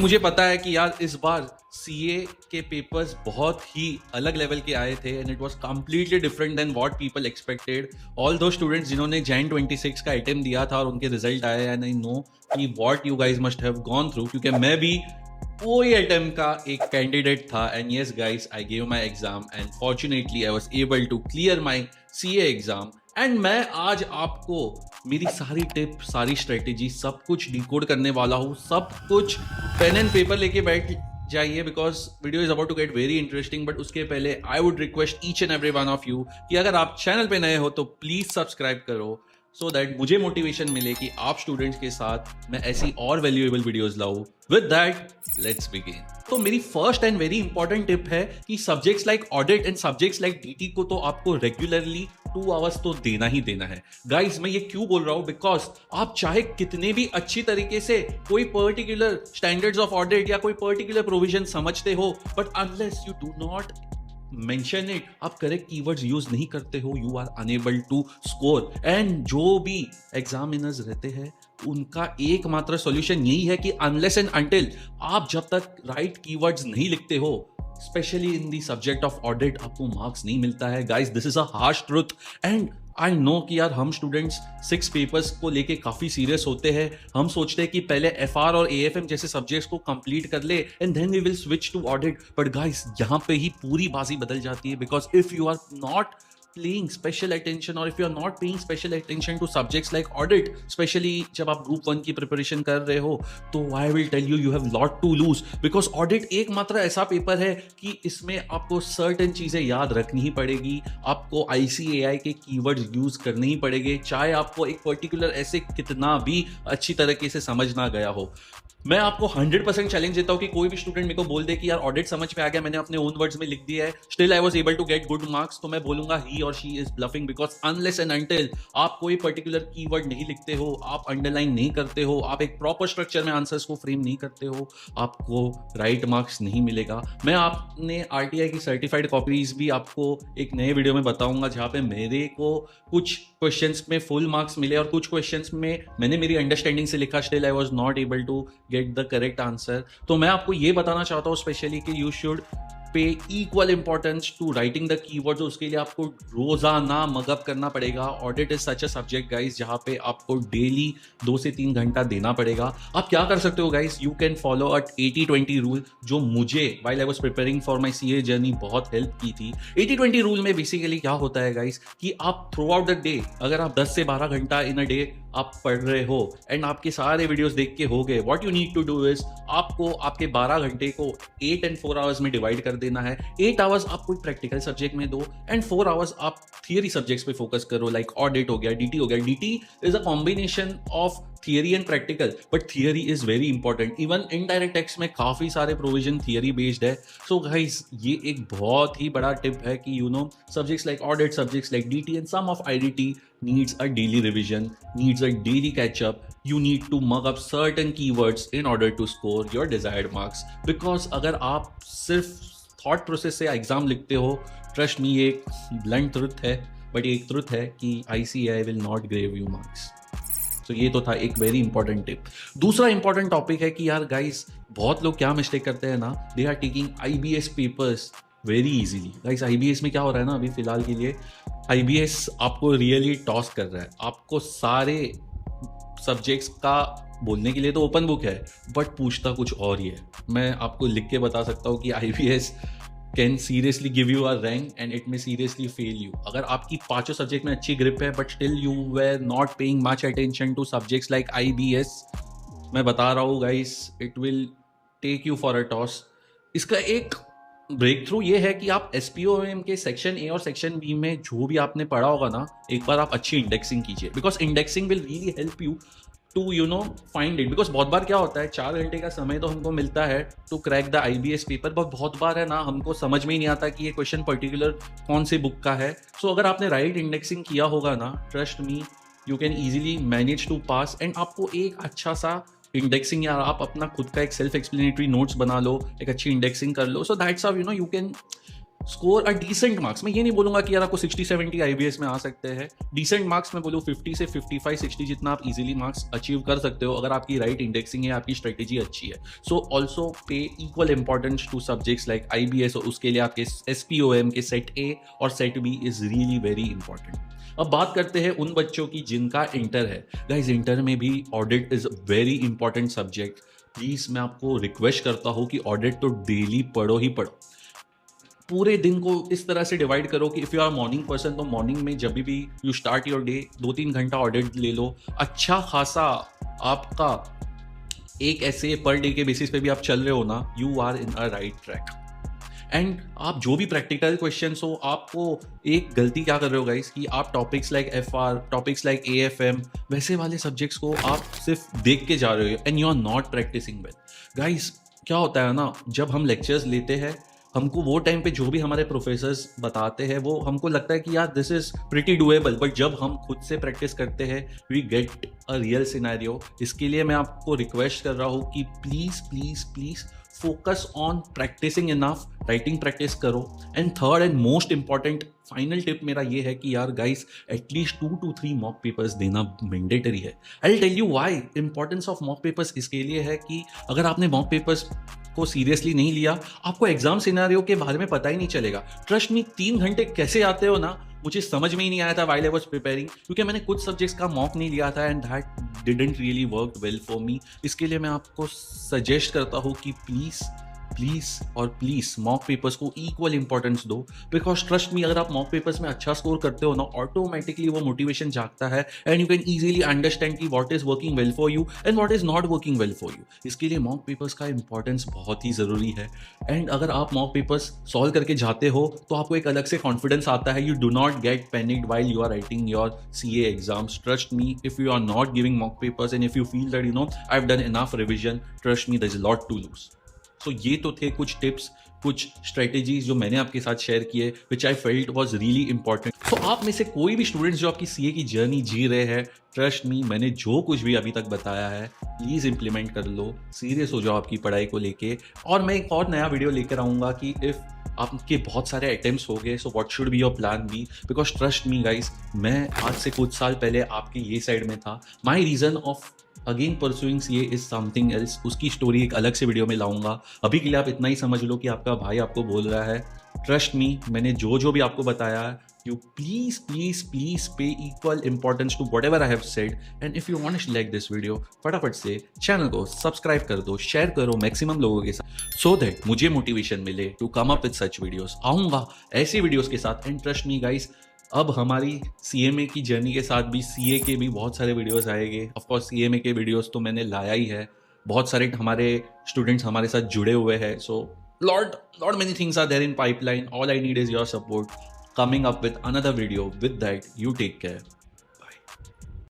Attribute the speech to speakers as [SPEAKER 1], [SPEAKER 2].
[SPEAKER 1] मुझे पता है कि यार इस बार सीए के पेपर्स बहुत ही अलग लेवल के आए थे and it was completely different then what people expected. Although students जिन्होंने जैन 26 का अटेम्प्ट दिया था और उनके रिजल्ट आए एंड आई नो कि what you guys must have gone through, क्योंकि मैं भी वही अटेम्प्ट का एक कैंडिडेट था। And yes guys, I gave my exam and fortunately I was able to clear my CA exam. And मैं आज आपको मेरी सारी टिप, सारी स्ट्रेटेजी, सब कुछ डिकोड करने वाला हूँ। सब कुछ पेन एंड पेपर लेके बैठ जाइए because video is about to get very interesting. But उसके पहले I would request each and every one of you कि अगर आप चैनल पे नए हो तो प्लीज सब्सक्राइब करो सो दैट मुझे मोटिवेशन मिले कि आप स्टूडेंट्स के साथ मैं ऐसी और वैल्यूएबल वीडियोस लाऊं। With that let's begin. तो मेरी first and very important tip है कि subjects like audit and subjects like DT को तो आपको रेगुलरली 2 आवर्स तो देना ही देना है। गाइज मैं ये क्यों बोल रहा हूं, बिकॉज आप चाहे कितने भी अच्छी तरीके से कोई पर्टिकुलर स्टैंडर्ड्स ऑफ ऑडिट या कोई पर्टिकुलर प्रोविजन समझते हो, but unless you do not mention it, आप करेक्ट कीवर्ड्स यूज नहीं करते हो, you are unable to score. And जो भी एग्जामिनर्स रहते हैं उनका एकमात्र सॉल्यूशन यही है कि अनलेस एंड अनटिल आप जब तक राइट कीवर्ड्स नहीं लिखते हो, specially in the subject of audit, आपको मार्क्स नहीं मिलता है। Guys this is a harsh truth and I know कि यार हम स्टूडेंट्स 6 पेपर्स को लेके काफी सीरियस होते हैं। हम सोचते हैं कि पहले एफआर और एएफएम जैसे सब्जेक्ट्स को कंप्लीट कर ले and then we will switch to audit. But guys यहाँ पे ही पूरी बाजी बदल जाती है, because if you are not paying special attention or if you are not paying special attention to subjects like audit, especially जब आप ग्रुप 1 की प्रिपरेशन कर रहे हो, तो I will tell you have lot to lose because audit एक मात्र ऐसा पेपर है कि इसमें आपको certain चीजें याद रखनी ही पड़ेगी, आपको ICAI के कीवर्ड्स यूज करने ही पड़ेंगे, चाहे आपको एक पर्टिकुलर ऐसे कितना भी अच्छी तरीके से समझ ना गया हो। मैं आपको 100% चैलेंज देता हूं कि कोई भी स्टूडेंट मेरे को बोल दे कि यार ऑडिट समझ में आ गया, मैंने अपने ओन वर्ड्स में लिख दिया है, still I was able to get good marks, तो मैं बोलूंगा ही और she is bluffing. Because unless and until आप कोई पर्टिकुलर कीवर्ड नहीं लिखते हो, आप अंडरलाइन नहीं करते हो, आप एक प्रॉपर स्ट्रक्चर में आंसर्स को फ्रेम नहीं करते हो, आपको राइट मार्क्स नहीं मिलेगा। मैं आपने आरटीआई की सर्टिफाइड कॉपीज भी आपको एक नए वीडियो में बताऊंगा, जहां पे मेरे को कुछ क्वेश्चंस में फुल मार्क्स मिले और कुछ क्वेश्चंस में मैंने मेरी अंडरस्टैंडिंग से लिखा, still I was not able to get the correct answer. तो मैं आपको ये बताना चाहता हूँ स्पेशली कि you should pay equal importance to writing the keywords. उसके लिए आपको रोजाना मगअप करना पड़ेगा। Audit is such a subject guys जहां पे आपको डेली 2 से 3 घंटा देना पड़ेगा। आप क्या कर सकते हो guys, you can follow a 80-20 rule, जो मुझे while I was preparing for my CA journey बहुत हेल्प की थी। 80-20 रूल में बेसिकली क्या होता है गाइस कि आप थ्रू आउट द डे, अगर आप 10 से 12 घंटा इन अ डे आप पढ़ रहे हो एंड आपके सारे वीडियोस देख के हो गए, what you need to do is आपको आपके 12 घंटे को 8 and 4 आवर्स में डिवाइड कर देना है। 8 आवर्स आप कोई प्रैक्टिकल सब्जेक्ट में दो एंड 4 आवर्स आप थियरी सब्जेक्ट्स पे फोकस करो, लाइक ऑडिट हो गया, डीटी हो गया। DT is a combination of theory and practical, but theory is very important. Even indirect tax में काफी सारे प्रोविजन थियरी बेस्ड है। सो गाइस ये एक बहुत ही बड़ा टिप है कि you know subjects like audit, subjects like DT and some of IDT needs a daily revision, needs a daily catch up. You need to mug up certain keywords in order to score your desired marks. Because अगर आप सिर्फ thought process से exam लिखते हो, trust me ये एक blunt truth है, but ये एक truth है कि ICAI will not grade you marks. तो ये तो था एक वेरी इंपॉर्टेंट टिप। दूसरा इंपॉर्टेंट टॉपिक है कि यार गाइस बहुत लोग क्या मिस्टेक करते हैं ना, they are taking IBS papers very easily. Guys IBS में क्या हो रहा है ना, अभी फिलहाल के लिए IBS आपको रियली टॉस कर रहा है। आपको सारे सब्जेक्ट्स का बोलने के लिए तो ओपन बुक है, बट पूछता कुछ और ही है। मैं आपको लिख के बता सकता हूँ कि IBS can seriously give you a rank and it may seriously fail you. अगर आपकी 5 सब्जेक्ट में अच्छी ग्रिप है but still you were not paying much attention to subjects like IBS, मैं बता रहा हूँ guys it will take you for a toss. इसका एक ब्रेक थ्रू ये है कि आप SPOM के सेक्शन ए और सेक्शन बी में जो भी आपने पढ़ा होगा ना, एक बार आप अच्छी इंडेक्सिंग कीजिए, because indexing will really help you to you know find it. Because बहुत बार क्या होता है, 4 घंटे का समय तो हमको मिलता है to crack the IBS paper, but बहुत बार है ना हमको समझ में ही नहीं आता कि ये क्वेश्चन पर्टिकुलर कौन से बुक का है। सो अगर आपने राइट इंडेक्सिंग किया होगा ना, trust me you can easily manage to pass. And आपको एक अच्छा सा इंडेक्सिंग या आप अपना खुद का एक सेल्फ एक्सप्लेनेटरी नोट्स बना लो, एक अच्छी इंडेक्सिंग कर लो, so that's how you know you can score a decent marks. मैं ये नहीं बोलूंगा कि यार आपको 60-70 आईबीएस में आ सकते हैं, डिसेंट मार्क्स मैं बोलूँ 50 से 55-60 जितना आप इजीली मार्क्स अचीव कर सकते हो अगर आपकी राइट इंडेक्सिंग है, आपकी स्ट्रेटेजी अच्छी है। So also pay equal importance to subjects like IBS, और उसके लिए आपके एसपीओएम के सेट ए और set B is really very important. अब बात करते हैं उन बच्चों की जिनका इंटर है। गाइज इंटर में भी audit is very important subject. Please मैं आपको रिक्वेस्ट करता हूँ कि ऑडिट तो डेली पढ़ो ही पढ़ो। पूरे दिन को इस तरह से डिवाइड करो कि if you are morning person तो मॉर्निंग में जब भी यू स्टार्ट योर डे 2-3 घंटा ऑडिट ले लो। अच्छा खासा आपका एक ऐसे पर डे के बेसिस पे भी आप चल रहे हो ना, you are in a right track. And आप जो भी प्रैक्टिकल क्वेश्चन हो, आपको एक गलती क्या कर रहे हो गाइस कि आप topics like FR, topics like AFM, वैसे वाले सब्जेक्ट्स को आप सिर्फ देख के जा रहे हो and you are not practising well. Guys क्या होता है ना, जब हम लेक्चर्स लेते हैं हमको वो टाइम पे जो भी हमारे प्रोफेसर्स बताते हैं वो हमको लगता है कि यार this is pretty doable, but जब हम खुद से प्रैक्टिस करते हैं we get a real scenario. इसके लिए मैं आपको रिक्वेस्ट कर रहा हूँ कि please please please focus on practising enough, writing practice करो। And third and most important final tip मेरा ये है कि यार guys at least 2 to 3 mock papers देना मैंडेटरी है। I will tell you why. Importance of mock papers इसके लिए है कि अगर आपने मॉक पेपर्स को सीरियसली नहीं लिया, आपको एग्जाम सिनेरियो के बारे में पता ही नहीं चलेगा। ट्रस्ट मी, 3 घंटे कैसे आते हो ना, मुझे समझ में ही नहीं आया था व्हाइल आई वाज प्रिपेयरिंग, क्योंकि मैंने कुछ सब्जेक्ट्स का मॉक नहीं लिया था and that didn't really work well for me. इसके लिए मैं आपको सजेस्ट करता हूँ कि प्लीज़ प्लीज़ और प्लीज़ मॉक पेपर्स को इक्वल इंपॉर्टेंस दो। बिकॉज ट्रस्ट मी, अगर आप मॉक पेपर्स में अच्छा स्कोर करते हो ना, ऑटोमेटिकली वो मोटिवेशन जागता है and you can easily understand कि what is working well for you and what is not working well for you. इसके लिए मॉक पेपर्स का इंपॉर्टेंस बहुत ही ज़रूरी है। एंड अगर आप मॉक पेपर्स सॉल्व करके जाते हो तो आपको एक अलग से कॉन्फिडेंस आता है। You do not get panicked while you are writing your CA exams. Trust me, if you are not giving mock papers and if you feel that I have done enough revision, trust me there is lot to lose. So ये तो थे कुछ tips, कुछ strategies जो मैंने आपके साथ share किए which I felt was really important. तो आप में से कोई भी स्टूडेंट्स जो आपकी सीए की जर्नी जी रहे हैं, ट्रस्ट मी, मैंने जो कुछ भी अभी तक बताया है प्लीज़ इंप्लीमेंट कर लो, सीरियस हो जाओ आपकी पढ़ाई को लेके। और मैं एक और नया वीडियो लेकर आऊँगा कि इफ़ आपके बहुत सारे अटेम्प्ट्स हो गए so what should be your plan B. Because trust me guys, मैं आज से कुछ साल पहले आपके ये साइड में था। My reason of again pursuing CA is something else. उसकी स्टोरी एक अलग से वीडियो में लाऊंगा। अभी के लिए आप इतना ही समझ लो कि आपका भाई आपको बोल रहा है, ट्रस्ट मी, मैंने जो भी आपको बताया, you please please please pay equal importance to whatever I have said. And if you want to like this video, फटाफट से चैनल को सब्सक्राइब कर दो, शेयर करो मैक्सिमम लोगों के साथ, सो दैट मुझे मोटिवेशन मिले to come up with such videos. आऊंगा ऐसे वीडियोस के साथ। एंड ट्रस्ट मी गाइस, अब हमारी सीएमए की जर्नी के साथ भी सीए के भी बहुत सारे वीडियोस आएंगे। ऑफ कोर्स सीएमए के वीडियोस तो मैंने लाया ही है, बहुत सारे हमारे स्टूडेंट्स हमारे साथ जुड़े हुए हैं। So lot many things are there in pipeline. All I need is your support. Coming up with another video. With that, you take care.